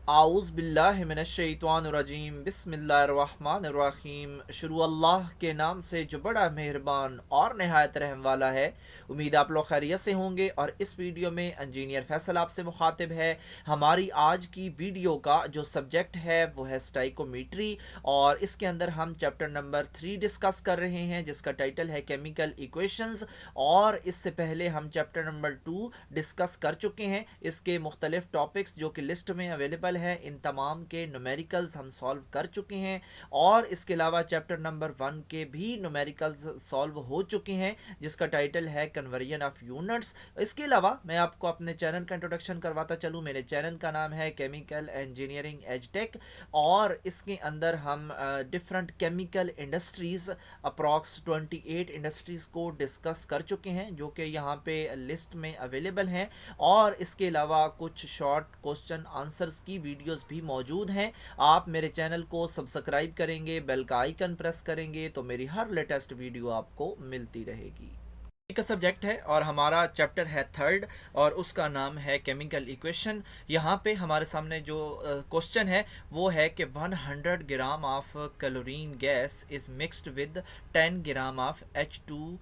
आऊज़ बिल्लाहि मिनश्शैतानिर्रजीम बिस्मिल्लाहिर्रहमानिर्रहीम। शुरू अल्लाह के नाम से जो बड़ा मेहरबान और नहायत रहम वाला है। उम्मीद आप लोग खैरियत से होंगे। और इस वीडियो में इंजीनियर फैसल आपसे मुखातिब है। हमारी आज की वीडियो का जो सब्जेक्ट है वो है स्टाइकोमेट्री, और इसके अंदर हम चैप्टर नंबर 3 डिस्कस कर रहे हैं जिसका टाइटल है केमिकल इक्वेशंस। और इससे पहले हम चैप्टर नंबर 2 डिस्कस कर चुके हैं। इसके मुख्तलिफ टॉपिक्स जो कि लिस्ट में अवेलेबल है, इन तमाम के न्यूमेरिकल्स हम सॉल्व कर चुके हैं। और इसके अलावा चैप्टर नंबर 1 के भी न्यूमेरिकल्स सॉल्व हो चुके हैं जिसका टाइटल है कन्वर्जन ऑफ यूनिट्स। इसके अलावा मैं आपको अपने चैनल का इंट्रोडक्शन करवाता चलूँ। मेरे चैनल का नाम है केमिकल इंजीनियरिंग एजटेक, और इसके अंदर हम different chemical industries approx 28 industries को डिस्कस कर चुके हैं जो कि यहाँ पे लिस्ट में अवेलेबल हैं। और इसके अलावा कुछ शॉर्ट क्वेश्चन आंसर्स की वीडियोस भी मौजूद हैं। आप मेरे चैनल को सब्सक्राइब करेंगे, बेल का आइकन प्रेस करेंगे तो मेरी हर लेटेस्ट वीडियो आपको मिलती रहेगी। का सब्जेक्ट है और हमारा चैप्टर है 3rd, और उसका नाम है केमिकल इक्वेशन। यहाँ पे हमारे सामने जो क्वेश्चन है वो है कि 100 gram of chlorine gas is mixed with 10 gram of H2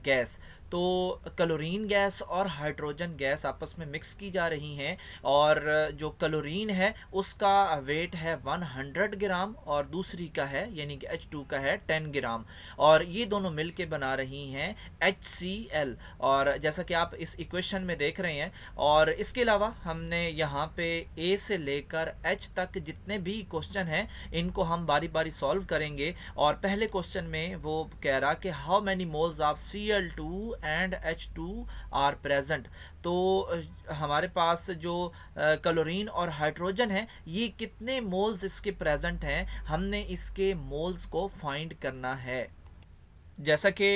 gas. तो क्लोरीन गैस और हाइड्रोजन गैस आपस में मिक्स की जा रही हैं, और जो क्लोरीन है उसका वेट है 100 ग्राम और दूसरी का है यानी कि H2 का है 10 ग्राम, और ये दोनों मिल के बना रही हैं HCl। और जैसा कि आप इस इक्वेशन में देख रहे हैं, और इसके अलावा हमने यहाँ पे A से लेकर H तक जितने भी क्वेश्चन हैं इनको हम बारी बारी सॉल्व करेंगे। और पहले क्वेश्चन में वो कह रहा कि how many moles of Cl2 and H2 are present. तो हमारे पास जो क्लोरीन और हाइड्रोजन है ये कितने मोल्स इसके प्रेजेंट हैं, हमने इसके मोल्स को फाइंड करना है। जैसा कि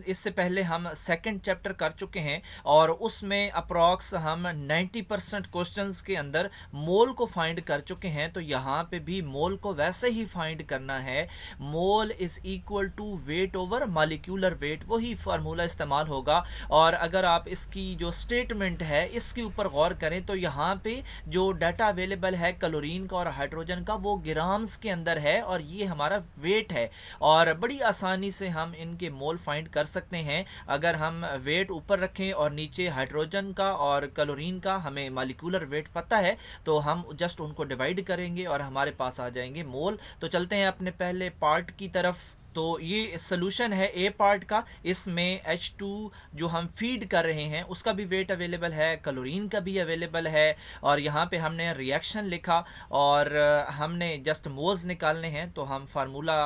इससे पहले हम सेकंड चैप्टर कर चुके हैं और उसमें अप्रॉक्स हम 90% क्वेश्चंस के अंदर मोल को फाइंड कर चुके हैं। तो यहाँ पे भी मोल को वैसे ही फाइंड करना है। Mole is equal to weight over molecular weight, वही फार्मूला इस्तेमाल होगा। और अगर आप इसकी जो स्टेटमेंट है इसके ऊपर गौर करें तो यहाँ पे जो डाटा अवेलेबल है क्लोरीन का और हाइड्रोजन का वो ग्राम्स के अंदर है, और ये हमारा वेट है। और बड़ी आसानी से हम इनके मोल फाइंड कर सकते हैं अगर हम वेट ऊपर रखें और नीचे हाइड्रोजन का और क्लोरीन का हमें मॉलिक्यूलर वेट पता है तो हम जस्ट उनको डिवाइड करेंगे और हमारे पास आ जाएंगे मोल। तो चलते हैं अपने पहले पार्ट की तरफ। तो ये सोल्यूशन है ए पार्ट का। इसमें H2 जो हम फीड कर रहे हैं उसका भी वेट अवेलेबल है, क्लोरीन का भी अवेलेबल है, और यहाँ पे हमने रिएक्शन लिखा और हमने जस्ट मोल्स निकालने हैं। तो हम फार्मूला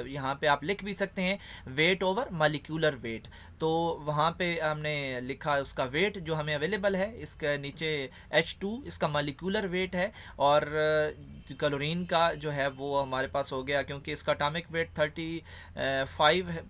यहाँ पे आप लिख भी सकते हैं, वेट ओवर मॉलिक्यूलर वेट। तो वहाँ पे हमने लिखा उसका वेट जो हमें अवेलेबल है, इसके नीचे H2 इसका मॉलिक्यूलर वेट है, और क्लोरीन का जो है वो हमारे पास हो गया क्योंकि इसका एटॉमिक वेट 35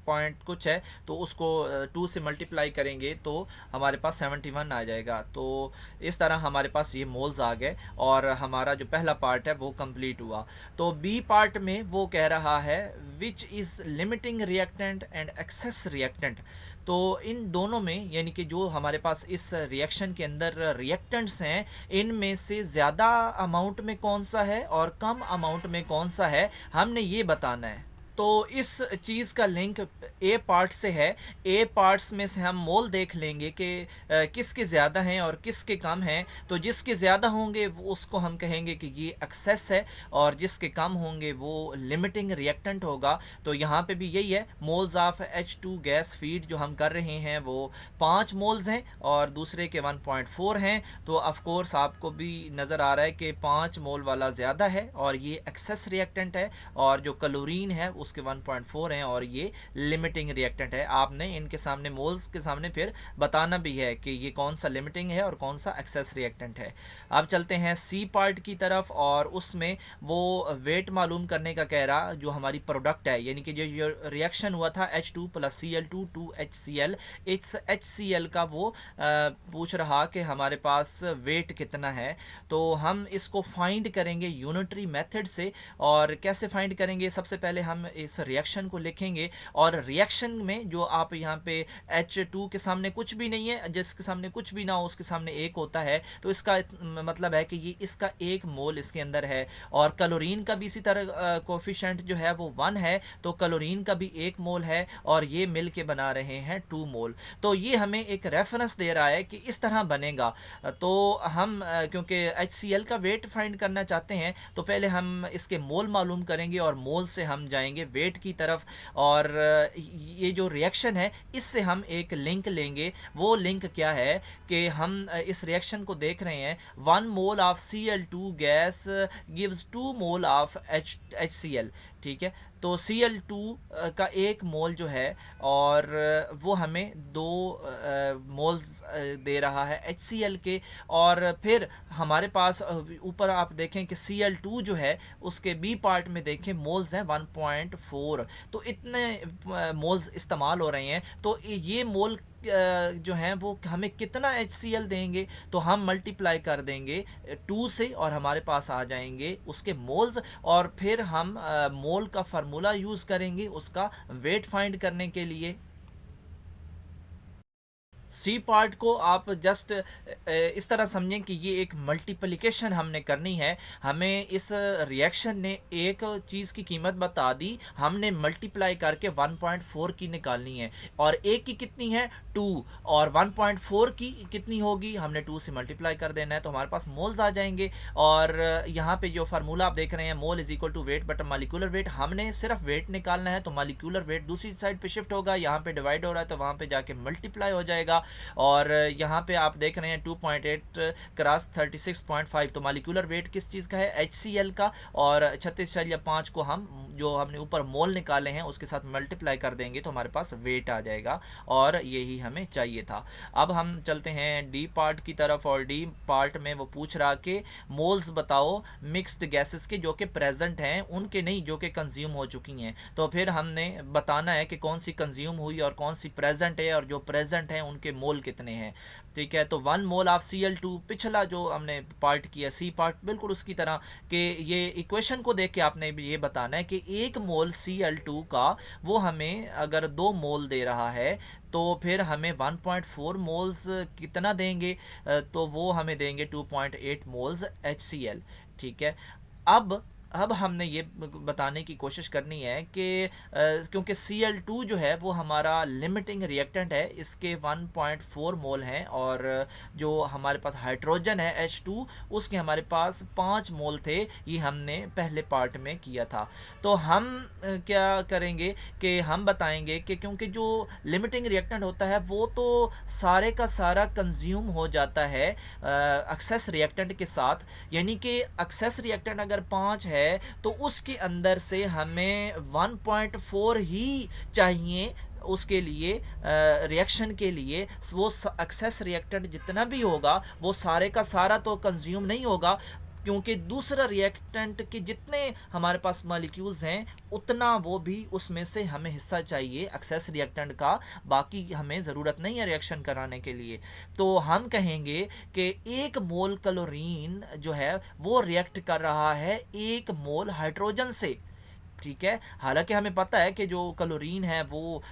पॉइंट कुछ है, तो उसको 2 से मल्टीप्लाई करेंगे तो हमारे पास 71 आ जाएगा। तो इस तरह हमारे पास ये मोल्स आ गए और हमारा जो पहला पार्ट है वो कंप्लीट हुआ। तो बी पार्ट में वो कह रहा है which is limiting reactant and excess reactant. तो इन दोनों में यानी कि जो हमारे पास इस रिएक्शन के अंदर रिएक्टेंट्स हैं इनमें से ज़्यादा अमाउंट में कौन सा है और कम अमाउंट में कौन सा है, हमने ये बताना है। तो इस चीज़ का लिंक ए पार्ट से है। ए पार्ट्स में से हम मोल देख लेंगे कि किसके ज़्यादा हैं और किसके कम हैं। तो जिसके ज़्यादा होंगे वो उसको हम कहेंगे कि ये एक्सेस है, और जिसके कम होंगे वो लिमिटिंग रिएक्टेंट होगा। तो यहाँ पे भी यही है, moles of H2 gas feed जो हम कर रहे हैं वो 5 मोल्स हैं और दूसरे के 1.4 हैं। तो ऑफकोर्स आपको भी नज़र आ रहा है कि 5 मोल वाला ज़्यादा है और ये एक्सेस रिएक्टेंट है, और जो क्लोरीन है उसके 1.4 हैं और ये लिमिटिंग रिएक्टेंट है। आपने इनके सामने मोल्स के सामने फिर बताना भी है कि ये कौन सा लिमिटिंग है और कौन सा एक्सेस रिएक्टेंट है। अब चलते हैं सी पार्ट की तरफ, और उसमें वो वेट मालूम करने का कह रहा जो हमारी प्रोडक्ट है, यानी कि जो रिएक्शन हुआ था H2 + Cl2 2 HCl, इस HCl का वो पूछ रहा कि हमारे पास वेट कितना है। तो हम इसको फाइंड करेंगे यूनिटरी मेथड से। और कैसे फाइंड करेंगे, सबसे पहले हम इस रिएक्शन को लिखेंगे और रिएक्शन में जो आप यहाँ पे H2 के सामने कुछ भी नहीं है, जिसके सामने कुछ भी ना हो उसके सामने एक होता है, तो इसका मतलब है कि ये इसका एक मोल इसके अंदर है। और क्लोरीन का भी इसी तरह कोफिशिएंट जो है वो 1 है, तो क्लोरीन का भी एक मोल है और ये मिल के बना रहे हैं 2 मोल। तो ये हमें एक रेफरेंस दे रहा है कि इस तरह बनेगा। तो हम क्योंकि HCl का वेट फाइंड करना चाहते हैं तो पहले हम इसके मोल मालूम करेंगे और मोल से हम जाएंगे वेट की तरफ। और ये जो रिएक्शन है इससे हम एक लिंक लेंगे। वो लिंक क्या है कि हम इस रिएक्शन को देख रहे हैं 1 mole of Cl2 gas gives 2 mole of HCl, ठीक है। तो Cl2 का एक मोल जो है और वो हमें 2 मोल्स दे रहा है HCl के। और फिर हमारे पास ऊपर आप देखें कि Cl2 जो है उसके बी पार्ट में देखें मोल्स हैं 1.4, तो इतने मोल्स इस्तेमाल हो रहे हैं। तो ये मोल जो हैं वो हमें कितना HCl देंगे, तो हम मल्टीप्लाई कर देंगे 2 से और हमारे पास आ जाएंगे उसके मोल्स। और फिर हम मोल का फार्मूला यूज़ करेंगे उसका वेट फाइंड करने के लिए। सी पार्ट को आप जस्ट इस तरह समझें कि ये एक मल्टीप्लिकेशन हमने करनी है। हमें इस रिएक्शन ने एक चीज़ की कीमत बता दी, हमने मल्टीप्लाई करके 1.4 की निकालनी है। और एक की कितनी है 2, और 1.4 की कितनी होगी, हमने 2 से मल्टीप्लाई कर देना है, तो हमारे पास मोल्स आ जाएंगे। और यहाँ पे जो फार्मूला आप देख रहे हैं mole is equal to weight बटा मालिकुलर वेट, हमने सिर्फ वेट निकालना है, तो मालिकुलर वेट दूसरी साइड पे शिफ्ट होगा, यहाँ पे डिवाइड हो रहा है तो वहाँ पे जाके मल्टीप्लाई हो जाएगा। और यहाँ पे आप देख रहे हैं 2.8 क्रॉस 36.5, तो मालिकुलर वेट किस चीज़ का है HCl का। और 36.5 को हम जो हमने ऊपर मोल निकाले हैं उसके साथ मल्टीप्लाई कर देंगे तो हमारे पास वेट आ जाएगा, और यही हमें चाहिए था। अब हम चलते हैं डी पार्ट की तरफ, और डी पार्ट में वो पूछ रहा कि मोल्स बताओ मिक्स्ड गैसेस के जो कि प्रेजेंट हैं, उनके नहीं जो कि कंज्यूम हो चुकी हैं। तो फिर हमने बताना है कि कौन सी कंज्यूम हुई और कौन सी प्रेजेंट है, और जो प्रेजेंट हैं उनके मोल कितने हैं, ठीक है। तो 1 मोल ऑफ Cl2, पिछला जो हमने पार्ट किया सी पार्ट बिल्कुल उसकी तरह कि ये इक्वेशन को देख के आपने ये बताना है कि 1 मोल Cl2 का वो हमें अगर 2 मोल दे रहा है तो फिर हमें 1.4 मोल्स कितना देंगे, तो वो हमें देंगे 2.8 मोल्स HCl, ठीक है। अब हमने ये बताने की कोशिश करनी है कि क्योंकि Cl2 जो है वो हमारा लिमिटिंग रिएक्टेंट है, इसके 1.4 मोल हैं, और जो हमारे पास हाइड्रोजन है H2 उसके हमारे पास 5 मोल थे, ये हमने पहले पार्ट में किया था। तो हम क्या करेंगे कि हम बताएंगे कि क्योंकि जो लिमिटिंग रिएक्टेंट होता है वो तो सारे का सारा कंज्यूम हो जाता है एक्सेस रिएक्टेंट के साथ, यानी कि एक्सेस रिएक्टेंट अगर 5 है तो उसके अंदर से हमें 1.4 ही चाहिए उसके लिए रिएक्शन के लिए। वो एक्सेस रिएक्टेंट जितना भी होगा वो सारे का सारा तो कंज्यूम नहीं होगा, क्योंकि दूसरा रिएक्टेंट के जितने हमारे पास मॉलिक्यूल्स हैं उतना वो भी उसमें से हमें हिस्सा चाहिए एक्सेस रिएक्टेंट का, बाकी हमें ज़रूरत नहीं है रिएक्शन कराने के लिए। तो हम कहेंगे कि 1 मोल क्लोरीन जो है वो रिएक्ट कर रहा है 1 मोल हाइड्रोजन से, ठीक है। हालांकि हमें पता है कि जो क्लोरीन है वो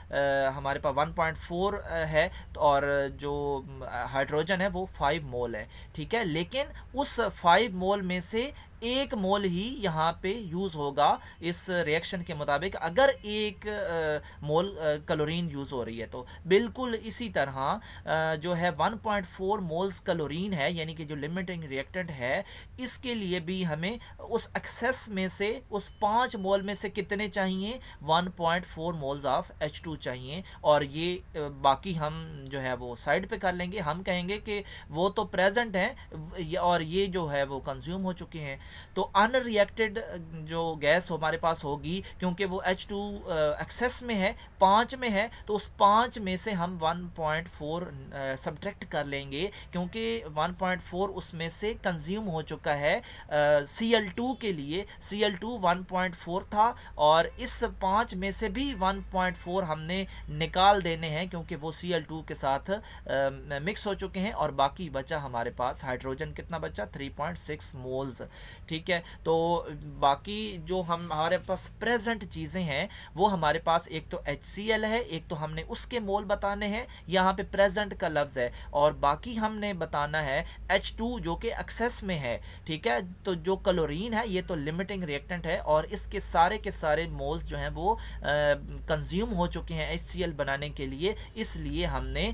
हमारे पास 1.4 है, और जो हाइड्रोजन है वो 5 मोल है, ठीक है। लेकिन उस 5 मोल में से 1 मोल ही यहाँ पे यूज़ होगा इस रिएक्शन के मुताबिक, अगर 1 मोल क्लोरीन यूज़ हो रही है तो। बिल्कुल इसी तरह जो है 1.4 मोल्स क्लोरीन है, यानी कि जो लिमिटिंग रिएक्टेंट है, इसके लिए भी हमें उस एक्सेस में से उस 5 मोल में से कितने चाहिए, 1.4 मोल्स ऑफ H2 चाहिए। और ये बाकी हम जो है वो साइड पे कर लेंगे, हम कहेंगे कि वो तो प्रेजेंट हैं और ये जो है वो कंज्यूम हो चुके हैं। तो अनरिएक्टेड जो गैस हमारे पास होगी, क्योंकि वो H2 एक्सेस में है 5 में है, तो उस 5 में से हम 1.4 सब्ट्रैक्ट कर लेंगे, क्योंकि 1.4 उसमें से कंज्यूम हो चुका है Cl2 के लिए। Cl2 1.4 था और इस 5 में से भी 1.4 हमने निकाल देने हैं, क्योंकि वो Cl2 के साथ मिक्स हो चुके हैं, और बाकी बचा हमारे पास हाइड्रोजन कितना बचा 3.6 मोल्स, ठीक है। तो बाकी जो हमारे पास प्रेजेंट चीज़ें हैं वो हमारे पास एक तो HCl है, एक तो हमने उसके मोल बताने हैं, यहाँ पे प्रेजेंट का लफ्ज़ है, और बाकी हमने बताना है H2 जो कि एक्सेस में है। ठीक है, तो जो क्लोरीन है ये तो लिमिटिंग रिएक्टेंट है और इसके सारे मोल्स जो हैं वो कंज्यूम हो चुके हैं HCl बनाने के लिए, इसलिए हमने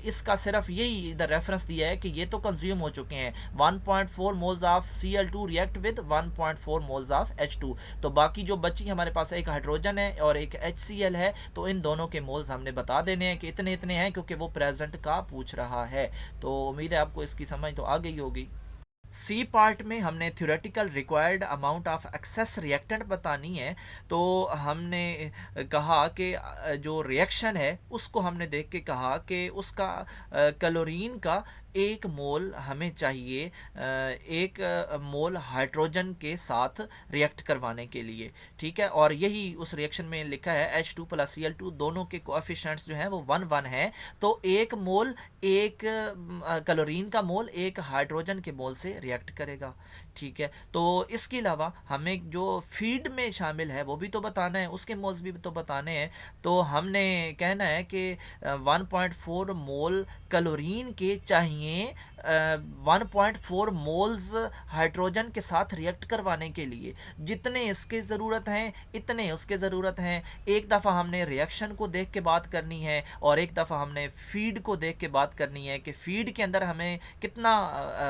इसका सिर्फ यही इधर रेफरेंस दिया है कि ये तो कंज्यूम हो चुके हैं। 1.4 moles of Cl2 react with 1.4 moles of H2। तो बाकी जो बची हमारे पास एक हाइड्रोजन है और एक HCl है, तो इन दोनों के मोल्स हमने बता देने हैं कि इतने इतने हैं, क्योंकि वो प्रेजेंट का पूछ रहा है। तो उम्मीद है आपको इसकी समझ तो आ गई होगी। सी पार्ट में हमने theoretical required amount of excess reactant बतानी है। तो हमने कहा कि जो रिएक्शन है उसको हमने देख के कहा कि उसका क्लोरीन का 1 मोल हमें चाहिए 1 मोल हाइड्रोजन के साथ रिएक्ट करवाने के लिए। ठीक है, और यही उस रिएक्शन में लिखा है H2 प्लस Cl2 दोनों के कोएफिशिएंट्स जो हैं वो 1 1 है। तो 1 मोल एक क्लोरीन का मोल एक हाइड्रोजन के मोल से रिएक्ट करेगा। ठीक है, तो इसके अलावा हमें जो फीड में शामिल है वो भी तो बताना है, उसके मोल्स भी तो बताने हैं। तो हमने कहना है कि 1.4 मोल क्लोरीन के चाहिए 1.4 मोल्स हाइड्रोजन के साथ रिएक्ट करवाने के लिए। जितने इसके ज़रूरत हैं इतने उसके ज़रूरत हैं। एक दफ़ा हमने रिएक्शन को देख के बात करनी है और एक दफ़ा हमने फीड को देख के बात करनी है कि फीड के अंदर हमें कितना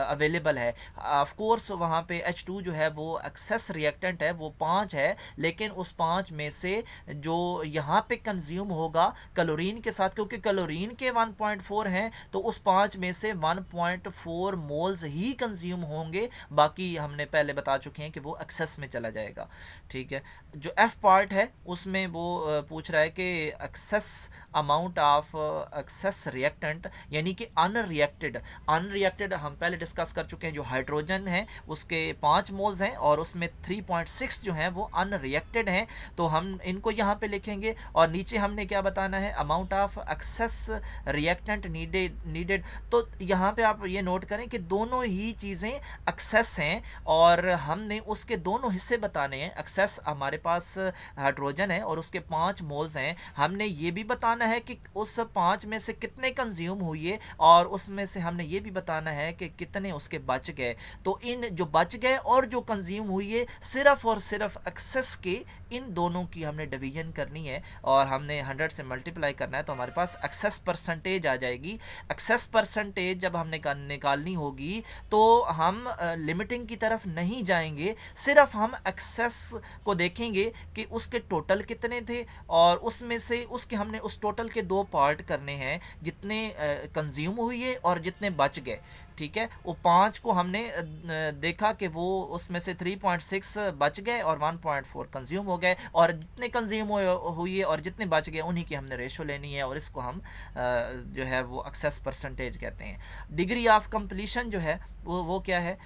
अवेलेबल है। ऑफ कोर्स वहाँ पे H2 जो है वो एक्सेस रिएक्टेंट है, वो 5 है, लेकिन उस 5 में से जो यहाँ पे कंज्यूम होगा क्लोरीन के साथ, क्योंकि क्लोरीन के 1.4 हैं, तो उस 5 में से 1.4 मोल्स ही कंज्यूम होंगे, बाकी हमने पहले बता चुके हैं कि वो एक्सेस में चला जाएगा। ठीक है, जो F पार्ट है उसमें वो पूछ रहा है कि excess amount of excess reactant, यानी कि अनरिएक्टेड हम पहले डिस्कस कर चुके हैं। जो हाइड्रोजन है उसके 5 मोल्स हैं और उसमें 3.6 जो हैं वो अनरिएक्टेड हैं, तो हम इनको यहाँ पे लिखेंगे। और नीचे हमने क्या बताना है, amount of excess reactant needed. तो यहाँ पे आप ये नोट करें कि दोनों ही चीज़ें एक्सेस हैं और हमने उसके दोनों हिस्से बताने हैं। एक्सेस हमारे पास हाइड्रोजन है और उसके 5 मोल्स हैं, हमने ये भी बताना है कि उस 5 में से कितने कंज्यूम हुए और उसमें से हमने ये भी बताना है कि कितने उसके बच गए। तो इन जो बच गए और जो कंज्यूम हुए सिर्फ और सिर्फ एक्सेस के, इन दोनों की हमने डिवीजन करनी है और हमने 100 से मल्टीप्लाई करना है, तो हमारे पास एक्सेस परसेंटेज आ जाएगी। एक्सेस परसेंटेज जब हमने निकालनी होगी तो हम लिमिटिंग की तरफ नहीं जाएंगे, सिर्फ हम एक्सेस को देखेंगे कि उसके टोटल कितने थे और उसमें से उसके हमने उस टोटल के 2 पार्ट करने हैं, जितने कंज्यूम हुए और जितने बच गए। ठीक है, वो 5 को हमने देखा कि वो उसमें से 3.6 बच गए और 1.4 कंज्यूम हो गए, और जितने कंज्यूम हुए और जितने बच गए उन्हीं की हमने रेशो लेनी है, और इसको हम जो है वो एक्सेस परसेंटेज कहते हैं। डिग्री ऑफ कंप्लीशन जो है वो क्या है,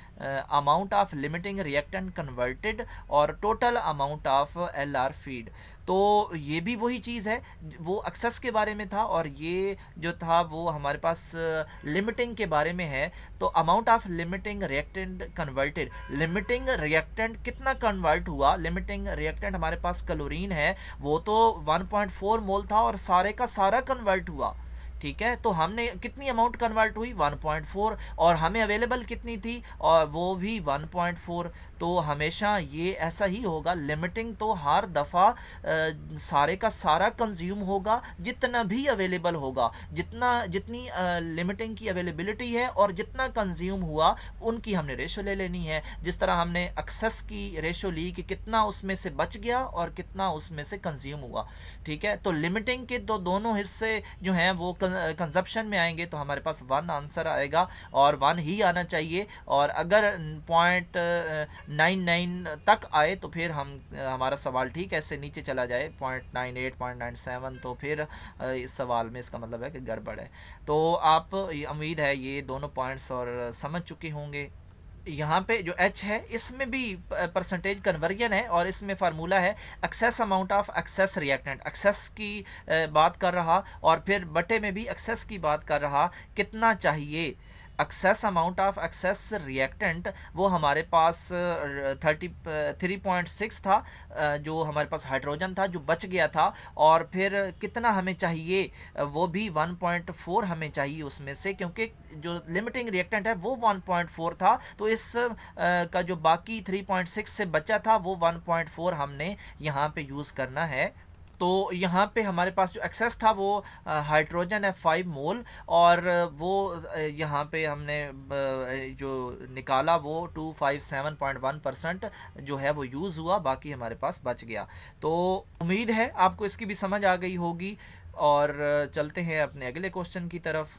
amount of limiting reactant converted और total amount of LR feed. तो ये भी वही चीज़ है, वो एक्सेस के बारे में था और ये जो था वो हमारे पास लिमिटिंग के बारे में है। तो amount of limiting reactant converted, limiting reactant कितना कन्वर्ट हुआ। लिमिटिंग रिएक्टेंट हमारे पास क्लोरीन है, वो तो 1.4 मोल था और सारे का सारा कन्वर्ट हुआ। ठीक है, तो हमने कितनी अमाउंट कन्वर्ट हुई 1.4, और हमें अवेलेबल कितनी थी और वो भी 1.4। तो हमेशा ये ऐसा ही होगा, लिमिटिंग तो हर दफ़ा सारे का सारा कंज्यूम होगा जितना भी अवेलेबल होगा, जितनी लिमिटिंग की अवेलेबिलिटी है और जितना कंज्यूम हुआ उनकी हमने रेशो ले लेनी है। जिस तरह हमने एक्सेस की रेशो ली कि कितना उसमें से बच गया और कितना उसमें से कंज्यूम हुआ। ठीक है, तो लिमिटिंग के दोनों हिस्से जो हैं वो कंजप्शन में आएंगे, तो हमारे पास 1 आंसर आएगा और 1 ही आना चाहिए। और अगर 0.99 तक आए तो फिर हमारा सवाल ठीक है इससे नीचे चला जाए 0.98 0.97, तो फिर इस सवाल में इसका मतलब है कि गड़बड़ है। तो आप उम्मीद है ये दोनों पॉइंट्स और समझ चुके होंगे। यहाँ पे जो H है इसमें भी परसेंटेज कन्वर्जन है और इसमें फार्मूला है excess amount of excess reactant. Excess की बात कर रहा और फिर बटे में भी एक्सेस की बात कर रहा, कितना चाहिए excess amount of excess reactant वो हमारे पास 33.6 था, जो हमारे पास हाइड्रोजन था जो बच गया था। और फिर कितना हमें चाहिए, वो भी 1.4 हमें चाहिए उसमें से, क्योंकि जो लिमिटिंग रिएक्टेंट है वो 1.4 था। तो इस का जो बाकी 3.6 से बचा था वो 1.4 हमने यहाँ पे यूज़ करना है। तो यहाँ पे हमारे पास जो एक्सेस था वो हाइड्रोजन है 5 मोल, और वो यहाँ पे हमने जो निकाला वो 257.1% जो है वो यूज़ हुआ, बाकी हमारे पास बच गया। तो उम्मीद है आपको इसकी भी समझ आ गई होगी, और चलते हैं अपने अगले क्वेश्चन की तरफ।